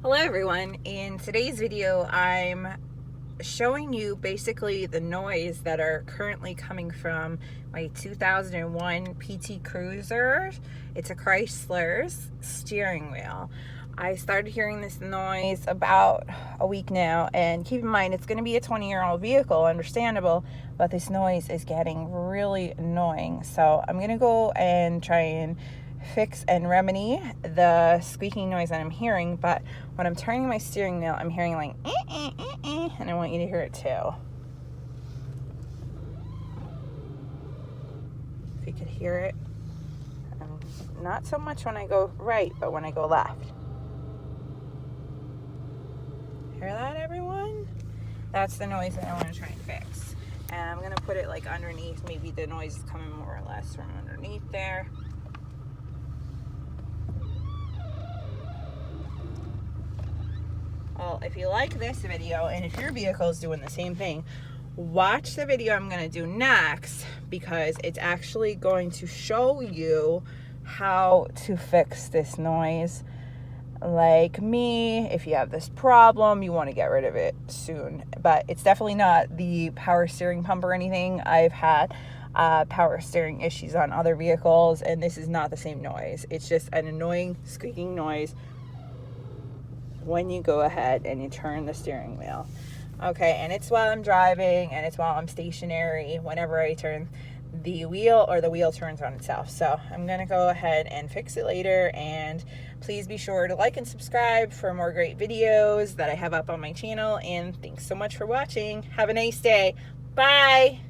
Hello everyone. In today's video I'm showing you basically the noise that are currently coming from my 2001 PT Cruiser. It's a Chrysler's steering wheel. I started hearing this noise about a week now, and keep in mind it's going to be a 20-year-old vehicle, understandable, but this noise is getting really annoying. So I'm going to go and try and fix and remedy the squeaking noise that I'm hearing, but when I'm turning my steering wheel, I'm hearing like and I want you to hear it too. If you could hear it. Not so much when I go right, but when I go left. Hear that, everyone? That's the noise that I want to try and fix. And I'm going to put it like underneath. Maybe the noise is coming more or less from underneath there. Well, if you like this video, and if your vehicle is doing the same thing, watch the video I'm going to do next, because it's actually going to show you how to fix this noise. Like me, if you have this problem, you want to get rid of it soon. But it's definitely not the power steering pump or anything. I've had power steering issues on other vehicles, and this is not the same noise. It's just an annoying squeaking noise when you go ahead and you turn the steering wheel. Okay, and it's while I'm driving, and it's while I'm stationary whenever I turn the wheel, or the wheel turns on itself. So I'm gonna go ahead and fix it later, and please be sure to like and subscribe for more great videos that I have up on my channel. And thanks so much for watching. Have a nice day. Bye.